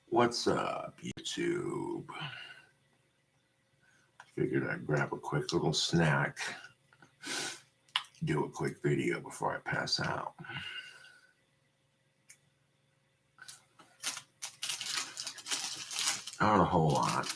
What's up, YouTube? Figured I'd grab a quick little snack, do a quick video before I pass out. Not a whole lot.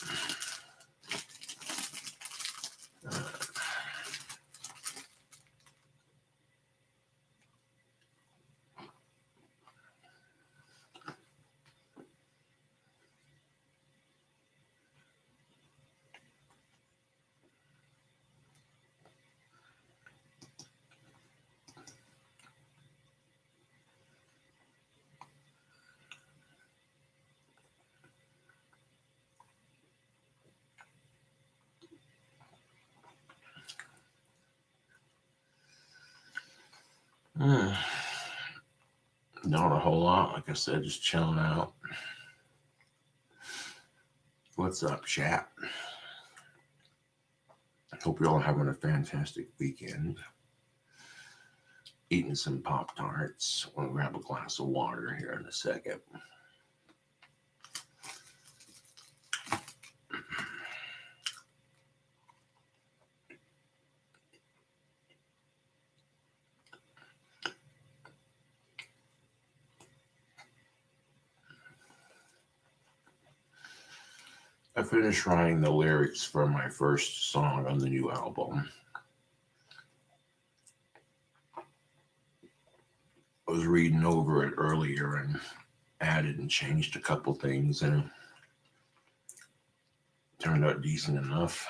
Not a whole lot. Like I said, just chilling out. What's up, chat? Hope you're all having a fantastic weekend. Eating some Pop-Tarts. I'm going to grab a glass of water here in a second. I finished writing the lyrics for my first song on the new album. I was reading over it earlier and added and changed a couple things, and it turned out decent enough.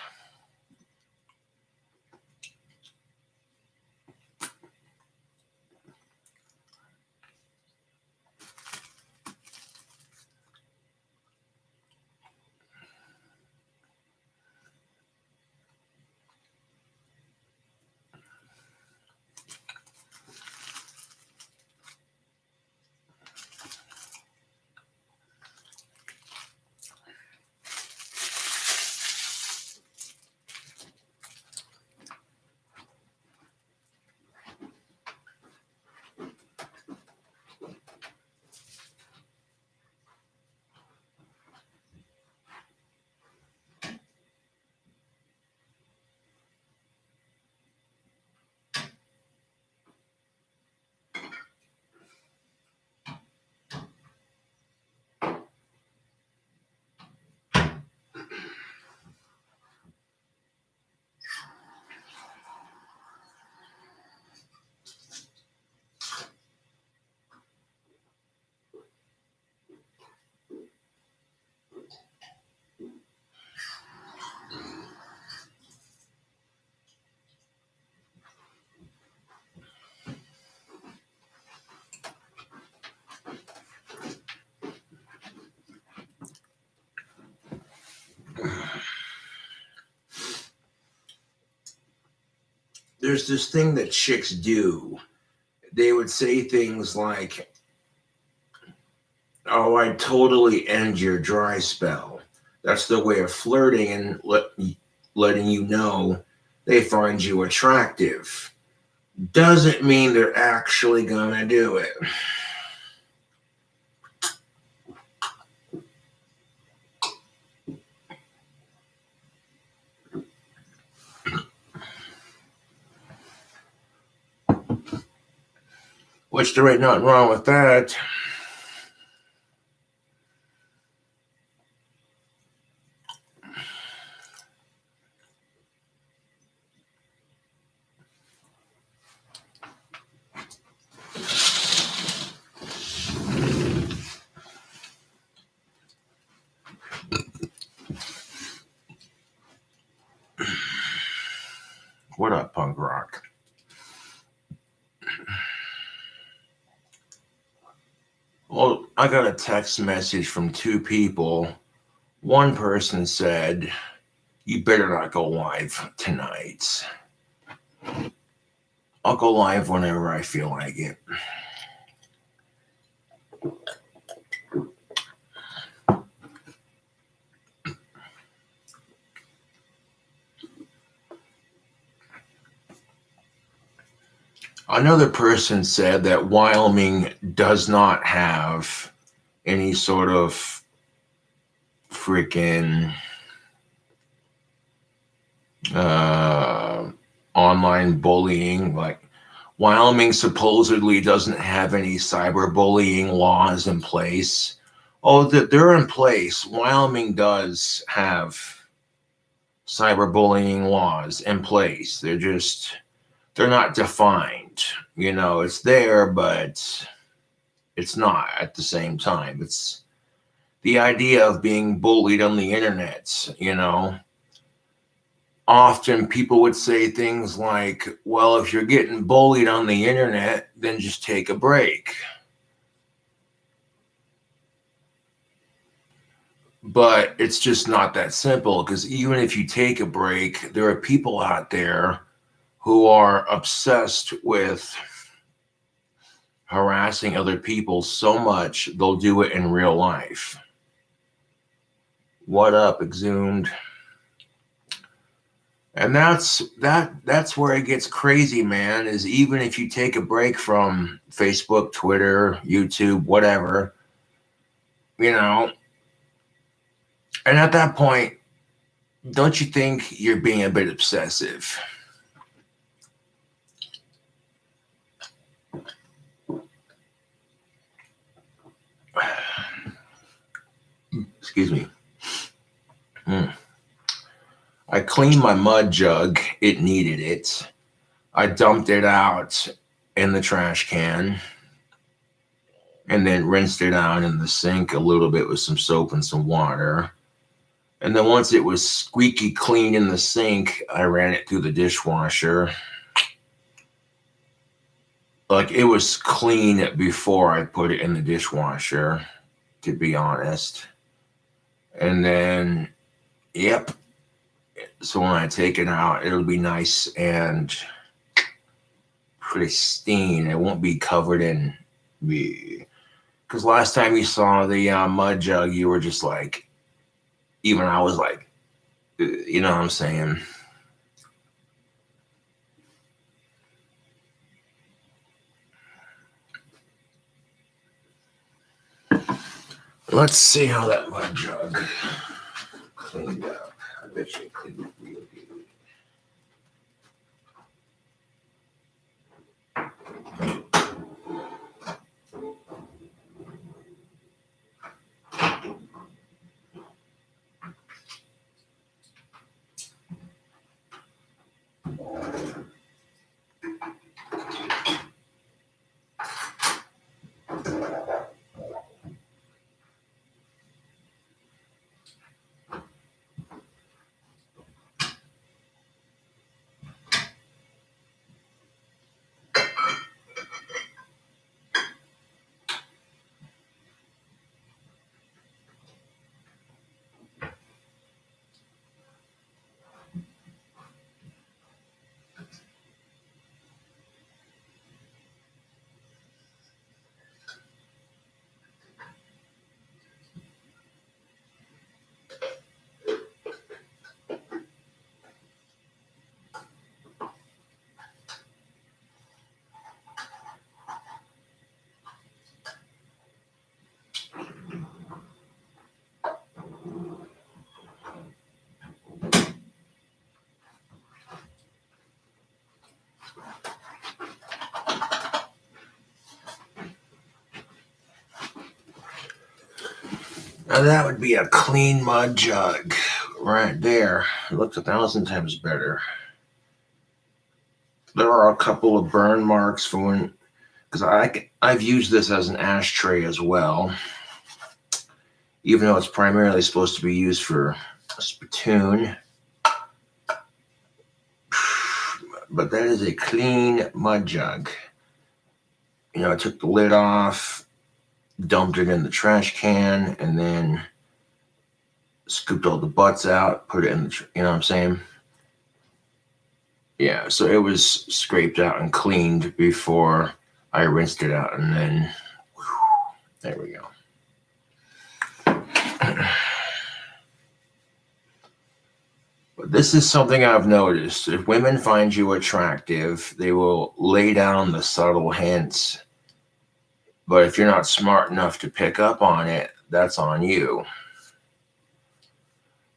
There's this thing that chicks do. They would say things like, "Oh, I'd totally end your dry spell." That's their way of flirting and letting you know they find you attractive. Doesn't mean they're actually gonna do it. Which there ain't nothing wrong with that. What up, punk rock? Well, I got a text message from two people. One person said, "You better not go live tonight." I'll go live whenever I feel like it. Another person said that Wyoming does not have any sort of freaking uh, online bullying. Like, Wyoming supposedly doesn't have any cyberbullying laws in place. Oh, they're in place. Wyoming does have cyberbullying laws in place. They're not defined. It's there, but it's not at the same time. It's the idea of being bullied on the internet. Often people would say things like, well, if you're getting bullied on the internet, then just take a break. But it's just not that simple, because even if you take a break, there are people out there who are obsessed with harassing other people so much they'll do it in real life. What up, Exhumed? And that's where it gets crazy, man, is even if you take a break from Facebook, Twitter, YouTube, whatever, and at that point, don't you think you're being a bit obsessive? Excuse me. I cleaned my mud jug. It needed it. I dumped it out in the trash can and then rinsed it out in the sink a little bit with some soap and some water. And then once it was squeaky clean in the sink, I ran it through the dishwasher. Like, it was clean before I put it in the dishwasher, to be honest. And then, yep. So when I take it out, it'll be nice and pristine. It won't be covered in. Because last time you saw the mud jug, you were just like, even I was like, you know what I'm saying? Let's see how that mud jug cleaned up. I bet you it cleaned up real good. Now that would be a clean mud jug right there. It looks 1,000 times better. There are a couple of burn marks from when, because I've used this as an ashtray as well, even though it's primarily supposed to be used for a spittoon. But that is a clean mud jug. I took the lid off, dumped it in the trash can, and then scooped all the butts out, put it in the, you know what I'm saying? Yeah, so it was scraped out and cleaned before I rinsed it out, and then, whew, there we go. But this is something I've noticed. If women find you attractive, they will lay down the subtle hints. But if you're not smart enough to pick up on it, that's on you.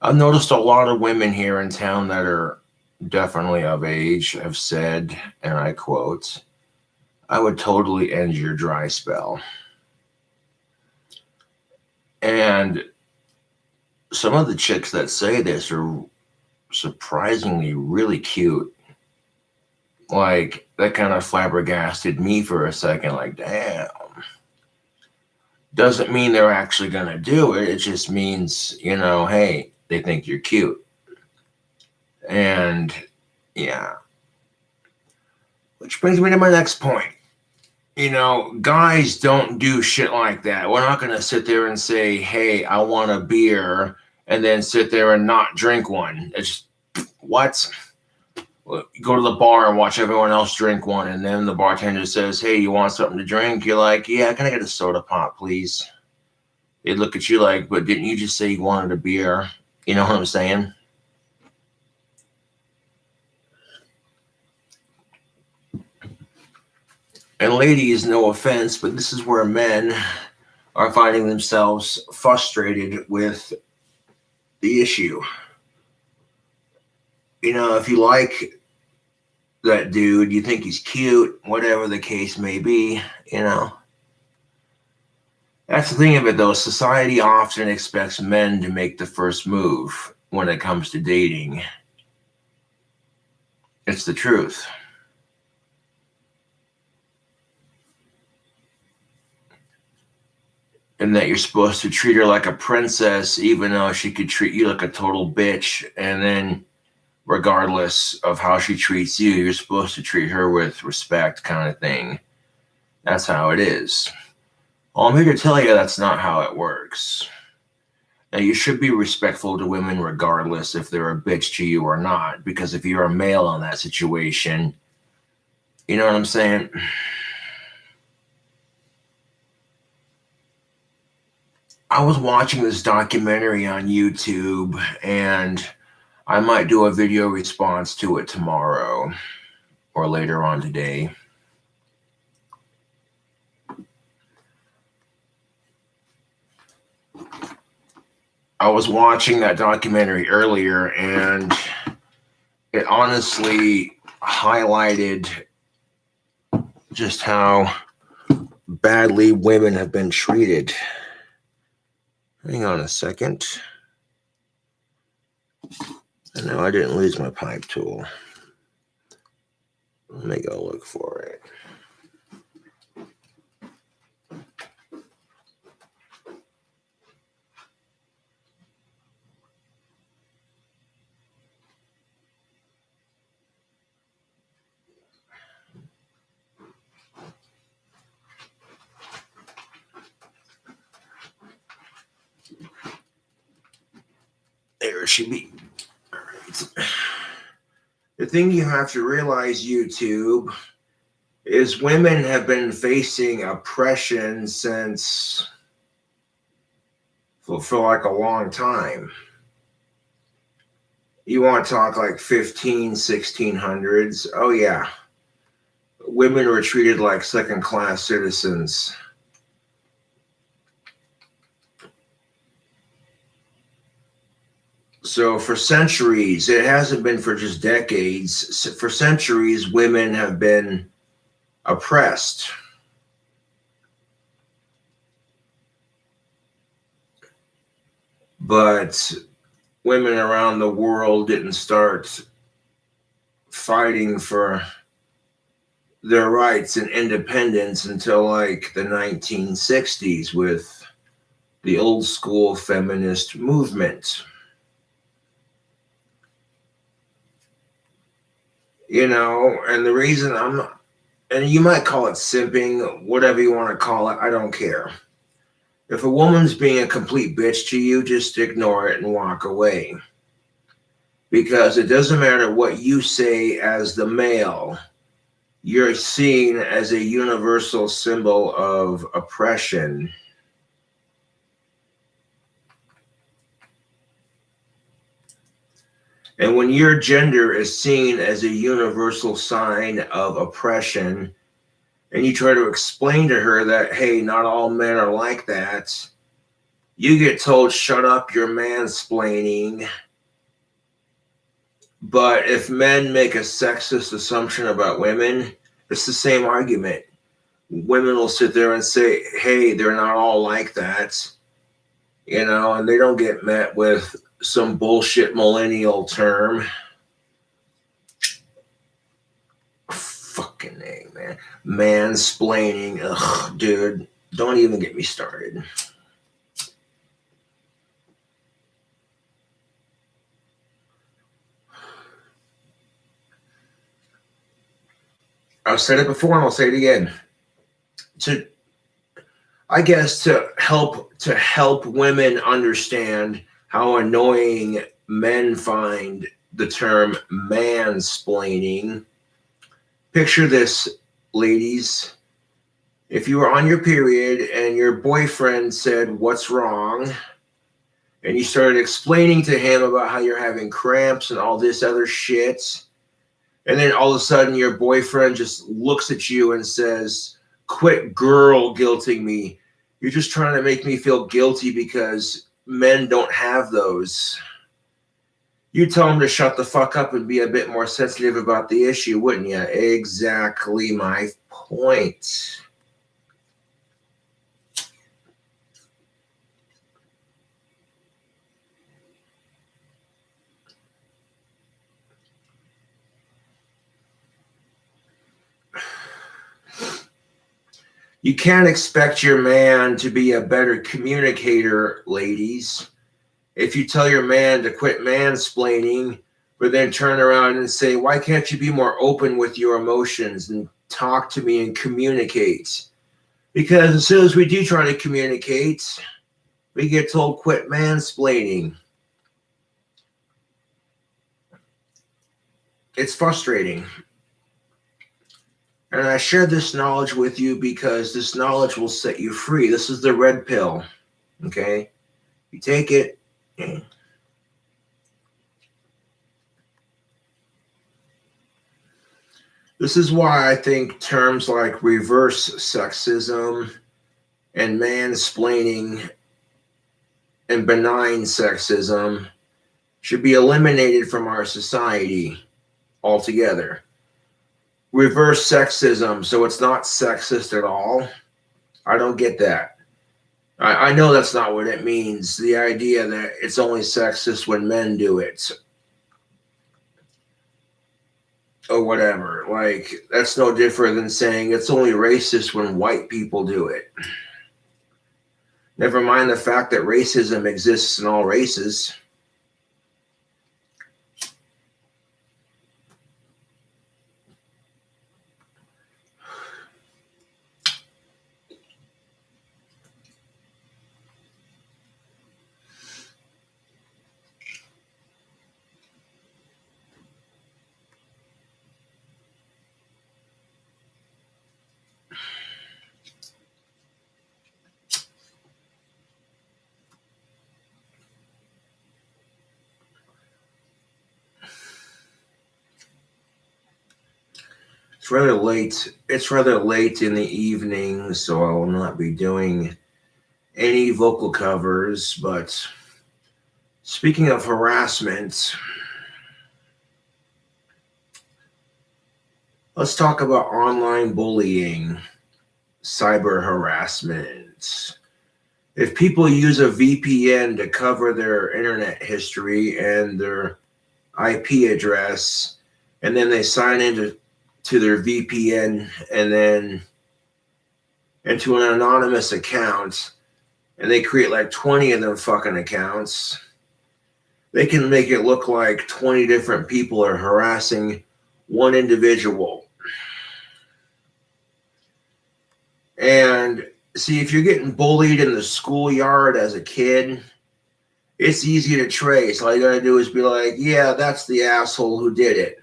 I've noticed a lot of women here in town that are definitely of age have said, and I quote, I would totally end your dry spell. And some of the chicks that say this are surprisingly really cute. Like, that kind of flabbergasted me for a second. Like, damn. Doesn't mean they're actually going to do it. It just means, hey, they think you're cute. And yeah. Which brings me to my next point. Guys don't do shit like that. We're not going to sit there and say, hey, I want a beer, and then sit there and not drink one. It's what? You go to the bar and watch everyone else drink one, and then the bartender says, hey, you want something to drink? You're like, yeah, can I get a soda pop, please? They look at you like, but didn't you just say you wanted a beer? You know what I'm saying? And ladies, no offense, but this is where men are finding themselves frustrated with the issue. If you like that dude, you think he's cute, whatever the case may be, That's the thing of it, though. Society often expects men to make the first move when it comes to dating. It's the truth. And that you're supposed to treat her like a princess, even though she could treat you like a total bitch. And then, regardless of how she treats you, you're supposed to treat her with respect, kind of thing. That's how it is. Well, I'm here to tell you that's not how it works. Now, you should be respectful to women regardless if they're a bitch to you or not, because if you're a male in that situation, you know what I'm saying? I was watching this documentary on YouTube, and I might do a video response to it tomorrow or later on today. I was watching that documentary earlier, and it honestly highlighted just how badly women have been treated. Hang on a second. No, I didn't lose my pipe tool. Let me go look for it. There it should be. All right. The thing you have to realize, YouTube, is women have been facing oppression since for like a long time. You want to talk like 1600s? Oh yeah. Women were treated like second-class citizens. So for centuries, it hasn't been for just decades. For centuries, women have been oppressed. But women around the world didn't start fighting for their rights and independence until like the 1960s with the old school feminist movement. And the reason I'm not, and you might call it simping, whatever you want to call it, I don't care. If a woman's being a complete bitch to you, just ignore it and walk away. Because it doesn't matter what you say as the male, you're seen as a universal symbol of oppression. And when your gender is seen as a universal sign of oppression, and you try to explain to her that, hey, not all men are like that, you get told, shut up, you're mansplaining. But if men make a sexist assumption about women, it's the same argument. Women will sit there and say, hey, they're not all like that, and they don't get met with some bullshit millennial term. Fucking A, man. Mansplaining. Ugh, dude. Don't even get me started. I've said it before and I'll say it again. I guess to help women understand how annoying men find the term mansplaining. Picture this, ladies. If you were on your period and your boyfriend said, what's wrong? And you started explaining to him about how you're having cramps and all this other shit. And then all of a sudden your boyfriend just looks at you and says, quit girl guilting me. You're just trying to make me feel guilty because men don't have those. You tell him to shut the fuck up and be a bit more sensitive about the issue, wouldn't you? Exactly my point. You can't expect your man to be a better communicator, ladies. If you tell your man to quit mansplaining, but then turn around and say, why can't you be more open with your emotions and talk to me and communicate? Because as soon as we do try to communicate, we get told quit mansplaining. It's frustrating. And I share this knowledge with you because this knowledge will set you free. This is the red pill. Okay? You take it. This is why I think terms like reverse sexism and mansplaining and benign sexism should be eliminated from our society altogether. Reverse sexism, so it's not sexist at all. I don't get that. I know that's not what it means. The idea that it's only sexist when men do it. Or whatever. Like, that's no different than saying it's only racist when white people do it. Never mind the fact that racism exists in all races. It's rather late. It's rather late in the evening, so I will not be doing any vocal covers. But speaking of harassment, let's talk about online bullying, cyber harassment. If people use a VPN to cover their internet history and their IP address, and then they sign into their VPN and then into an anonymous account, and they create like 20 of them fucking accounts, they can make it look like 20 different people are harassing one individual. And see, if you're getting bullied in the schoolyard as a kid, it's easy to trace. All you gotta do is be like, yeah, that's the asshole who did it.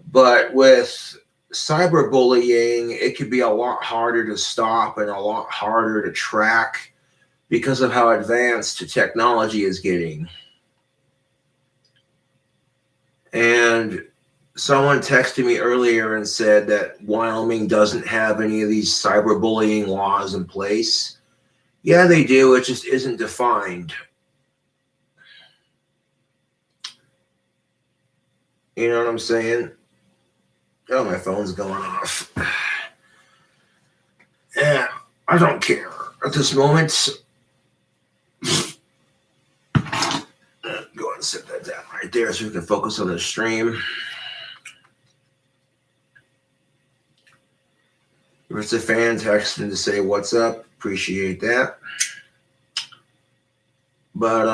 But with cyberbullying, it could be a lot harder to stop and a lot harder to track because of how advanced technology is getting. And someone texted me earlier and said that Wyoming doesn't have any of these cyberbullying laws in place. Yeah, they do. It just isn't defined. You know what I'm saying? Oh, my phone's going off. Yeah, I don't care at this moment. Go and set that down right there so we can focus on the stream. If it's a fan texting to say what's up, appreciate that. But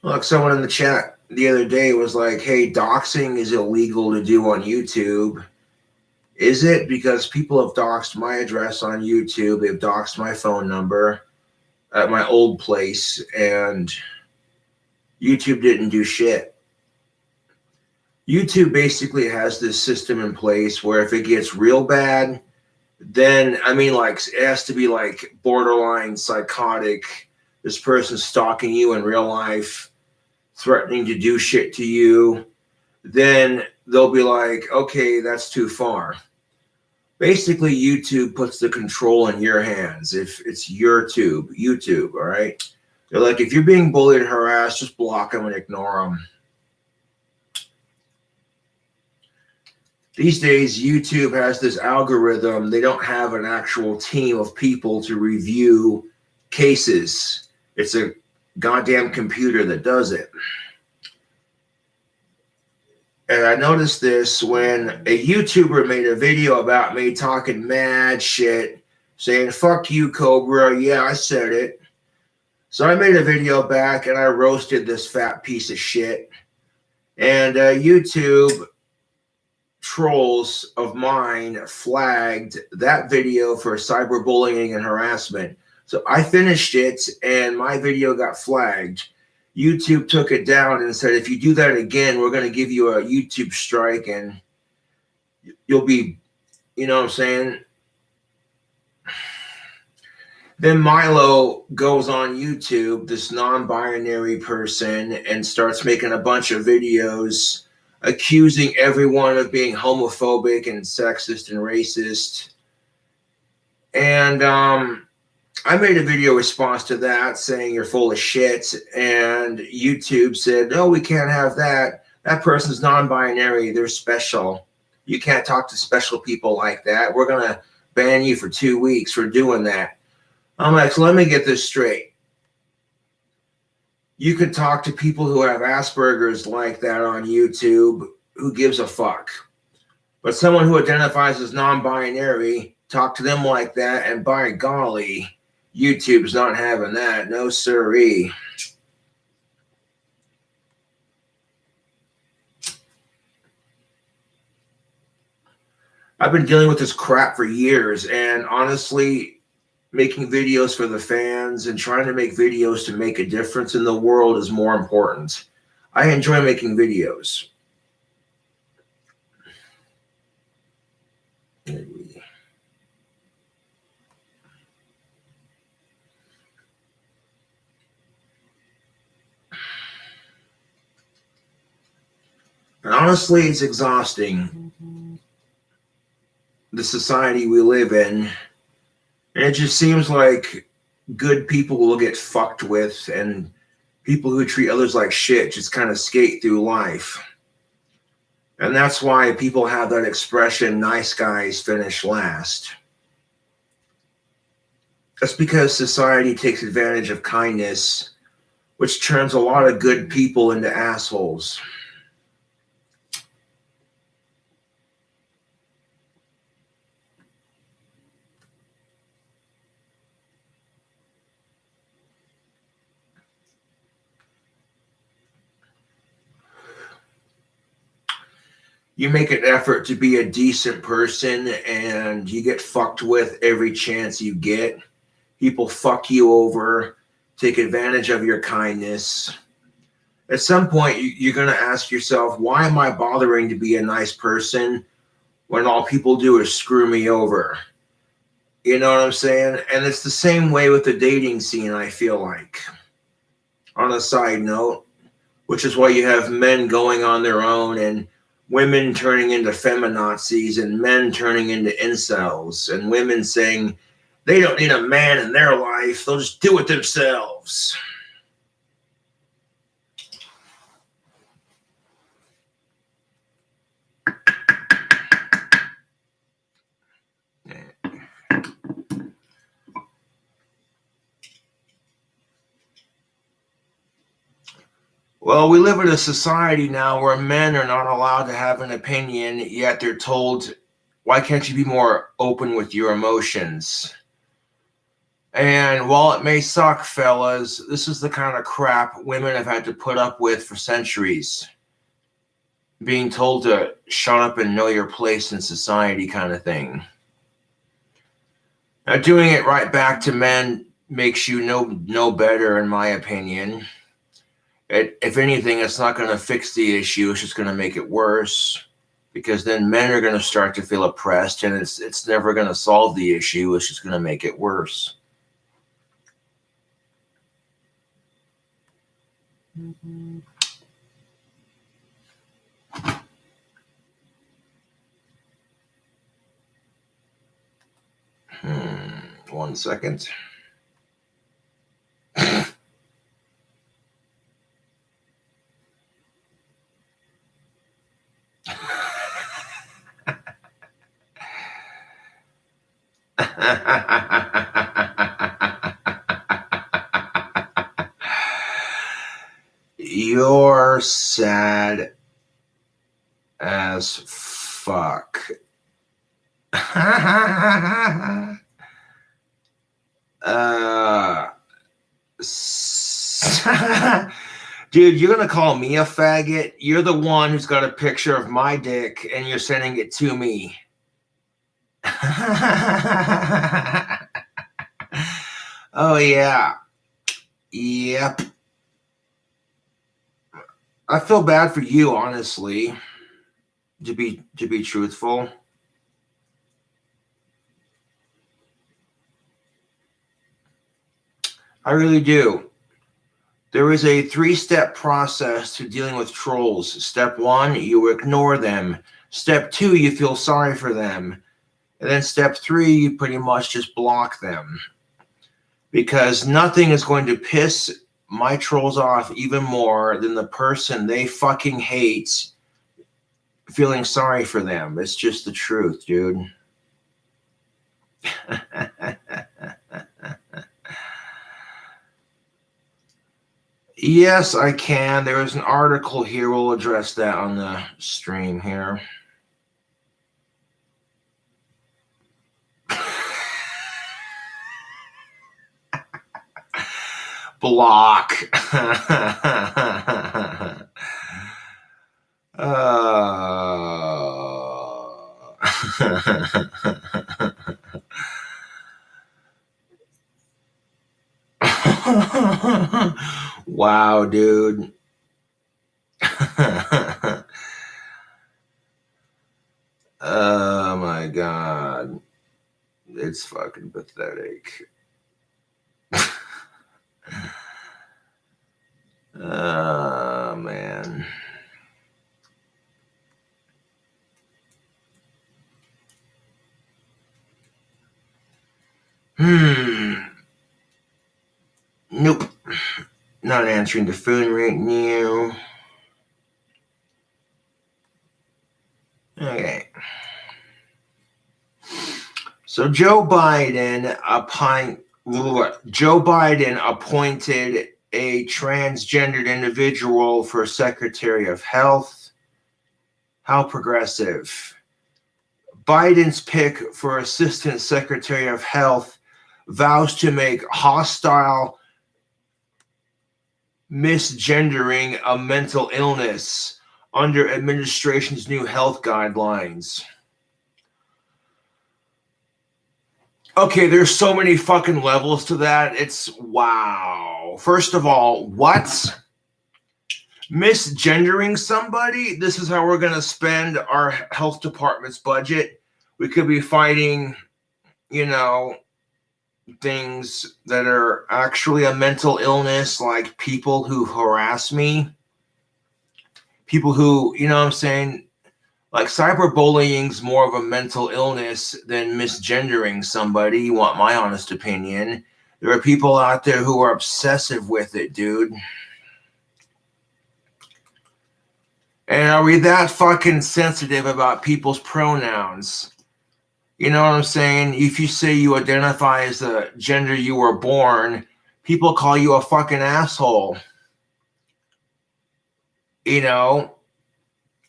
look, someone in the chat the other day was like, hey, doxing is illegal to do on YouTube. Is it? Because people have doxed my address on YouTube. They've doxed my phone number at my old place, and YouTube didn't do shit. YouTube basically has this system in place where if it gets real bad, then, I mean, like, it has to be like borderline psychotic. This person's stalking you in real life, threatening to do shit to you. Then they'll be like, okay, that's too far. Basically, YouTube puts the control in your hands. If it's your YouTube, all right? They're like, if you're being bullied and harassed, just block them and ignore them. These days, YouTube has this algorithm. They don't have an actual team of people to review cases. It's a goddamn computer that does it. And I noticed this when a YouTuber made a video about me talking mad shit, saying, fuck you, Cobra. Yeah, I said it. So I made a video back and I roasted this fat piece of shit. And YouTube trolls of mine flagged that video for cyberbullying and harassment. So I finished it and my video got flagged. YouTube took it down and said, if you do that again, we're going to give you a YouTube strike and you'll be, you know what I'm saying? Then Milo goes on YouTube, this non-binary person, and starts making a bunch of videos accusing everyone of being homophobic and sexist and racist. And I made a video response to that saying you're full of shit, and YouTube said, no, we can't have that. That person's non-binary. They're special. You can't talk to special people like that. We're going to ban you for 2 weeks for doing that. I'm like, so let me get this straight. You could talk to people who have Asperger's like that on YouTube. Who gives a fuck? But someone who identifies as non-binary, talk to them like that, and by golly, YouTube's not having that. No siree. I've been dealing with this crap for years, and honestly, making videos for the fans and trying to make videos to make a difference in the world is more important. I enjoy making videos. And honestly, it's exhausting, the society we live in. And it just seems like good people will get fucked with, and people who treat others like shit just kind of skate through life. And that's why people have that expression, nice guys finish last. That's because society takes advantage of kindness, which turns a lot of good people into assholes. You make an effort to be a decent person and you get fucked with every chance you get. People fuck you over, take advantage of your kindness. At some point, you're going to ask yourself, why am I bothering to be a nice person when all people do is screw me over? You know what I'm saying? And it's the same way with the dating scene, I feel like. On a side note, which is why you have men going on their own and women turning into feminazis and men turning into incels and women saying they don't need a man in their life, they'll just do it themselves. Well, we live in a society now where men are not allowed to have an opinion, yet they're told, why can't you be more open with your emotions? And while it may suck, fellas, this is the kind of crap women have had to put up with for centuries. Being told to shut up and know your place in society kind of thing. Now, doing it right back to men makes you no better, in my opinion. If anything, it's not going to fix the issue. It's just going to make it worse, because then men are going to start to feel oppressed, and it's never going to solve the issue. It's just going to make it worse. Mm-hmm. 1 second. You're sad as fuck. Dude, you're gonna call me a faggot? You're the one who's got a picture of my dick and you're sending it to me. Oh yeah. Yep. I feel bad for you, honestly. To be truthful. I really do. There is a 3-step process to dealing with trolls. Step 1, you ignore them. Step 2, you feel sorry for them. And then step 3, you pretty much just block them. Because nothing is going to piss my trolls off even more than the person they fucking hate feeling sorry for them. It's just the truth, dude. Yes, I can. There is an article here. We'll address that on the stream here. Block. Wow, dude. Oh my god. It's fucking pathetic. Oh man. Nope. Not answering the phone right now. Okay. So Joe Biden appointed a transgendered individual for Secretary of Health. How progressive. Biden's pick for Assistant Secretary of Health vows to make hostile misgendering a mental illness under administration's new health guidelines. Okay, there's so many fucking levels to that. It's wow. First of all, what? Misgendering somebody? This is how we're going to spend our health department's budget. We could be fighting you know, things that are actually a mental illness, like people who harass me, people who, you know what I'm saying, like cyberbullying's more of a mental illness than misgendering somebody. You want my honest opinion? There are people out there who are obsessive with it, dude. And are we that fucking sensitive about people's pronouns? You know what I'm saying? If you say you identify as the gender you were born, people call you a fucking asshole. You know,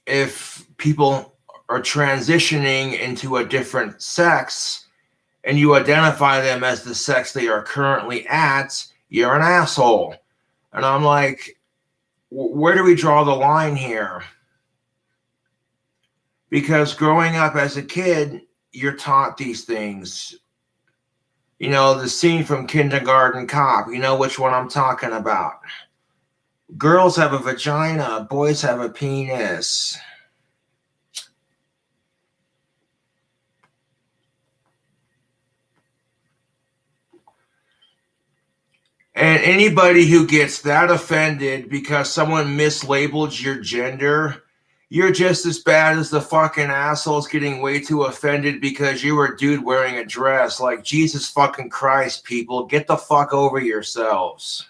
if people are transitioning into a different sex and you identify them as the sex they are currently at, you're an asshole. And I'm like, where do we draw the line here? Because growing up as a kid, you're taught these things. You know, the scene from Kindergarten Cop, you know which one I'm talking about. Girls have a vagina, boys have a penis. And anybody who gets that offended because someone mislabeled your gender, you're just as bad as the fucking assholes getting way too offended because you were a dude wearing a dress. Like, Jesus fucking Christ, people, get the fuck over yourselves.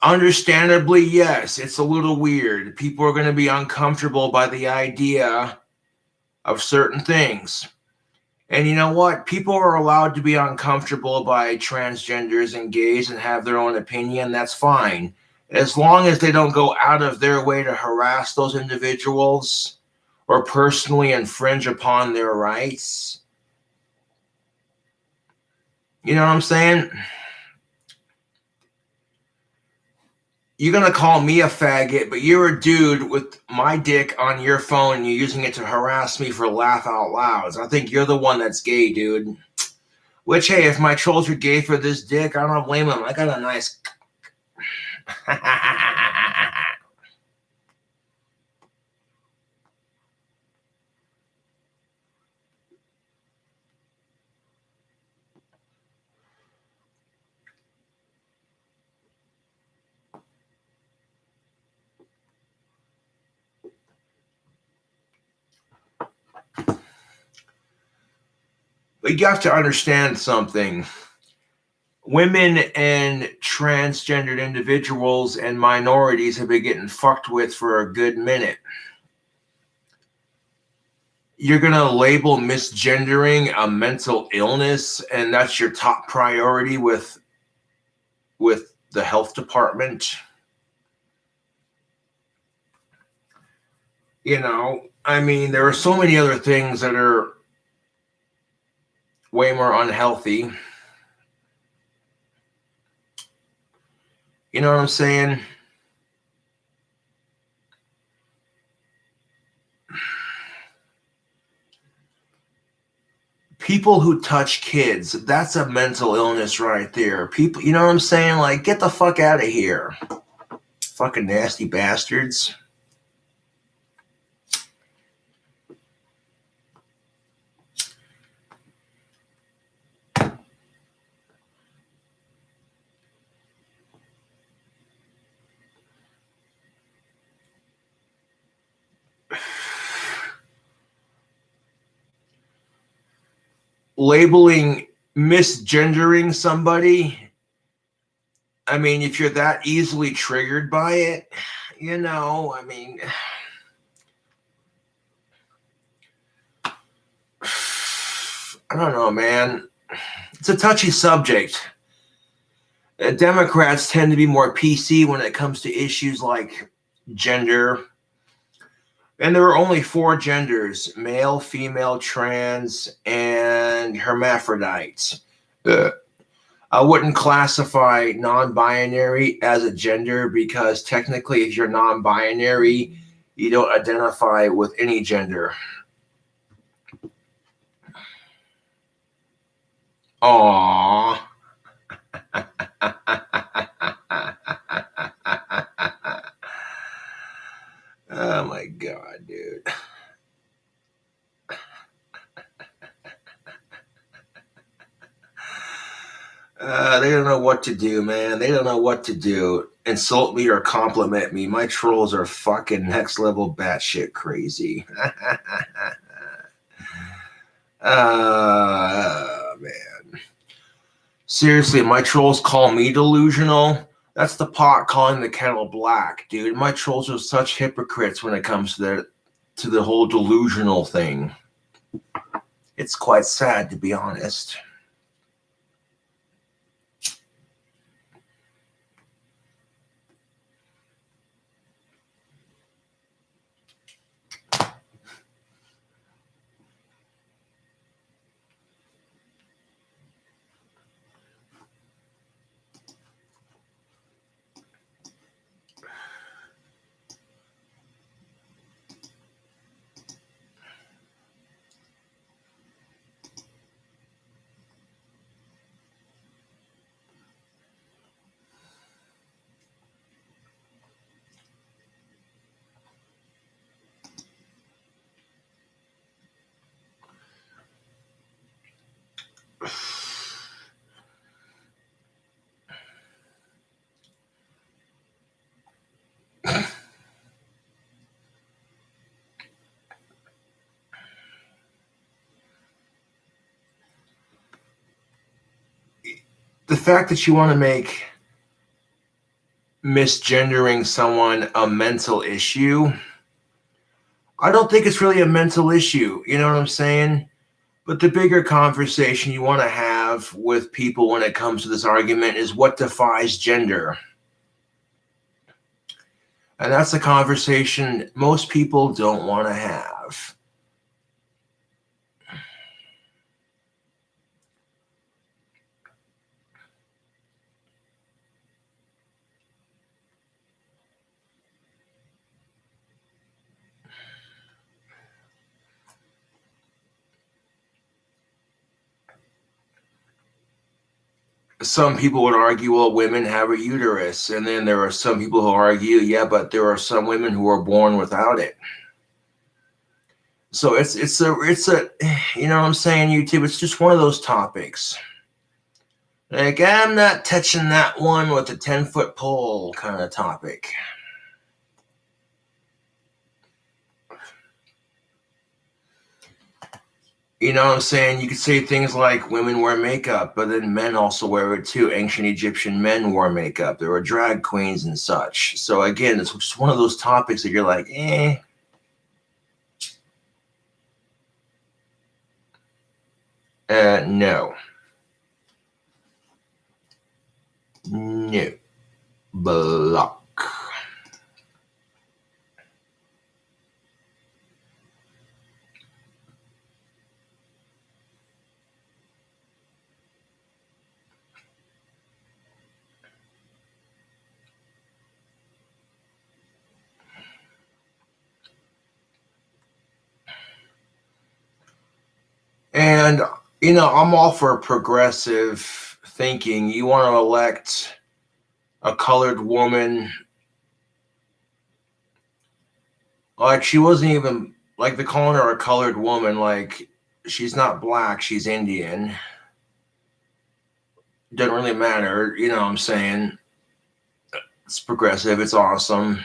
Understandably, yes, it's a little weird. People are going to be uncomfortable by the idea of certain things. And you know what? People are allowed to be uncomfortable by transgenders and gays and have their own opinion. That's fine. As long as they don't go out of their way to harass those individuals or personally infringe upon their rights. You know what I'm saying? You're going to call me a faggot, but you're a dude with my dick on your phone and you're using it to harass me for laugh out louds. I think you're the one that's gay, dude. Which, hey, if my trolls are gay for this dick, I don't blame them. I got a nice. But you have to understand something. Women and transgendered individuals and minorities have been getting fucked with for a good minute. You're going to label misgendering a mental illness, and that's your top priority with the health department. You know, I mean, there are so many other things that are way more unhealthy. You know what I'm saying? People who touch kids, that's a mental illness right there. People, you know what I'm saying? Like, get the fuck out of here. Fucking nasty bastards. Labeling misgendering somebody, I mean, if you're that easily triggered by it, you know, I mean, I don't know, man. It's a touchy subject. Democrats tend to be more PC when it comes to issues like gender. And there are only 4 genders: male, female, trans, and hermaphrodites. I wouldn't classify non binary as a gender because technically, if you're non binary, you don't identify with any gender. Aww. They don't know what to do, man. They don't know what to do. Insult me or compliment me. My trolls are fucking next level batshit crazy. Man. Seriously, my trolls call me delusional. That's the pot calling the kettle black, dude. My trolls are such hypocrites when it comes to the whole delusional thing. It's quite sad, to be honest. The fact that you want to make misgendering someone a mental issue, I don't think it's really a mental issue. You know what I'm saying? But the bigger conversation you want to have with people when it comes to this argument is what defines gender. And that's a conversation most people don't want to have. Some people would argue, well, women have a uterus. And then there are some people who argue, yeah, but there are some women who are born without it. So it's a you know what I'm saying, YouTube? It's just one of those topics. Like, I'm not touching that one with a 10-foot pole kind of topic. You know what I'm saying? You could say things like women wear makeup, but then men also wear it too. Ancient Egyptian men wore makeup. There were drag queens and such. So again, it's just one of those topics that you're like, no. No. Block. And, you know, I'm all for progressive thinking. You want to elect a colored woman. Like, she wasn't even, like, they're calling her a colored woman. Like, she's not black, she's Indian. Doesn't really matter. You know what I'm saying? It's progressive. It's awesome.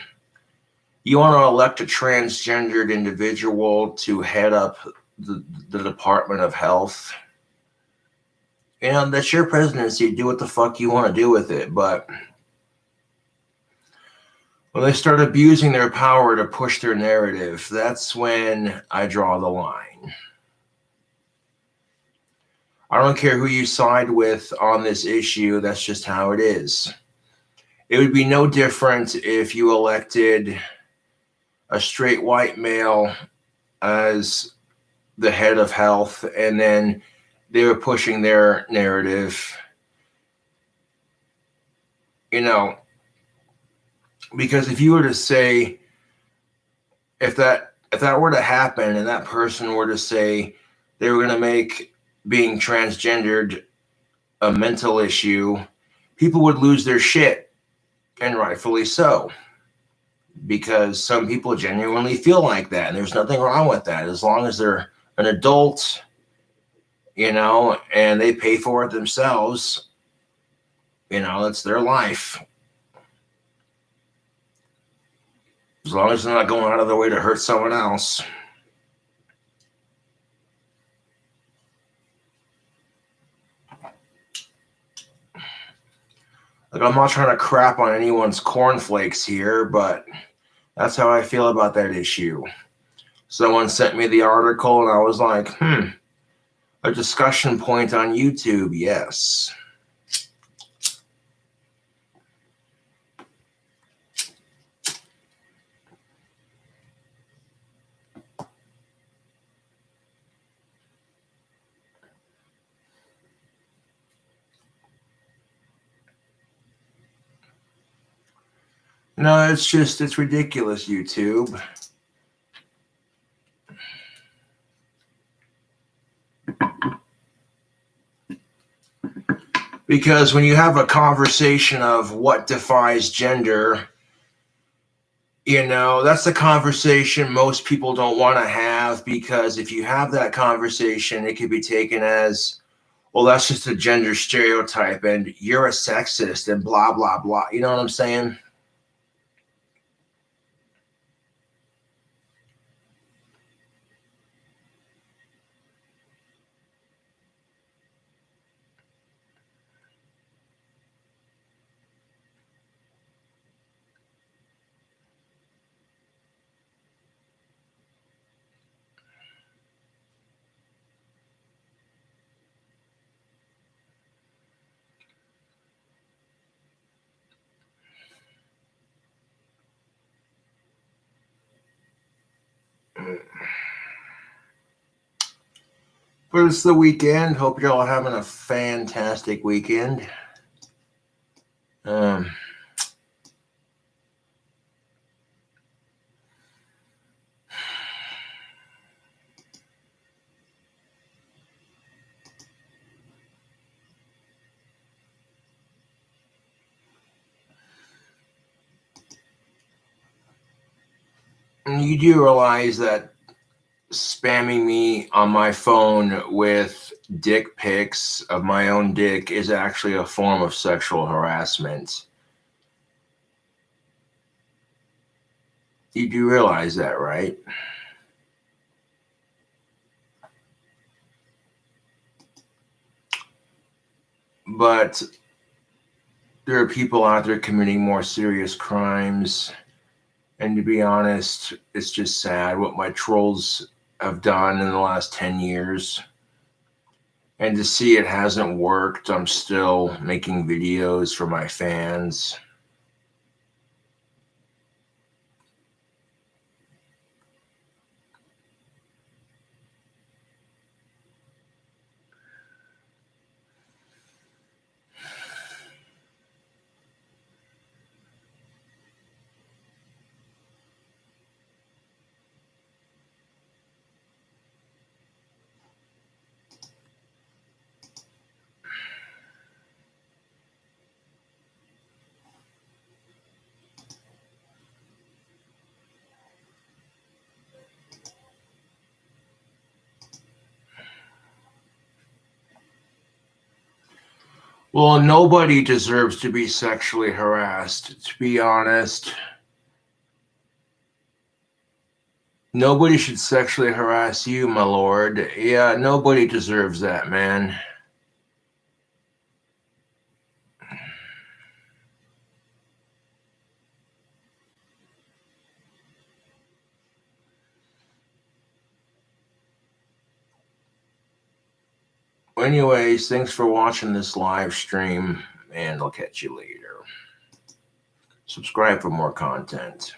You want to elect a transgendered individual to head up the Department of Health. You know, that's your presidency. Do what the fuck you want to do with it. But when they start abusing their power to push their narrative, that's when I draw the line. I don't care who you side with on this issue. That's just how it is. It would be no different if you elected a straight white male as the head of health and then they were pushing their narrative. You know, because if you were to say, if that were to happen and that person were to say they were going to make being transgendered a mental issue, people would lose their shit, and rightfully so, because some people genuinely feel like that, and there's nothing wrong with that as long as they're an adult, you know, and they pay for it themselves. It's their life. As long as they're not going out of their way to hurt someone else. Like, I'm not trying to crap on anyone's cornflakes here, but that's how I feel about that issue. Someone sent me the article, and I was like, a discussion point on YouTube, yes. No, it's ridiculous, YouTube. Because when you have a conversation of what defies gender, that's the conversation most people don't want to have, because if you have that conversation, it could be taken as, well, that's just a gender stereotype and you're a sexist and blah, blah, blah. You know what I'm saying? But it's the weekend. Hope you're all having a fantastic weekend. You do realize that spamming me on my phone with dick pics of my own dick is actually a form of sexual harassment. You do realize that, right? But there are people out there committing more serious crimes. And to be honest, it's just sad what my trolls have done in the last 10 years. And to see it hasn't worked, I'm still making videos for my fans. Well, nobody deserves to be sexually harassed, to be honest. Nobody should sexually harass you, my lord. Yeah, nobody deserves that, man. Anyways, thanks for watching this live stream, and I'll catch you later. Subscribe for more content.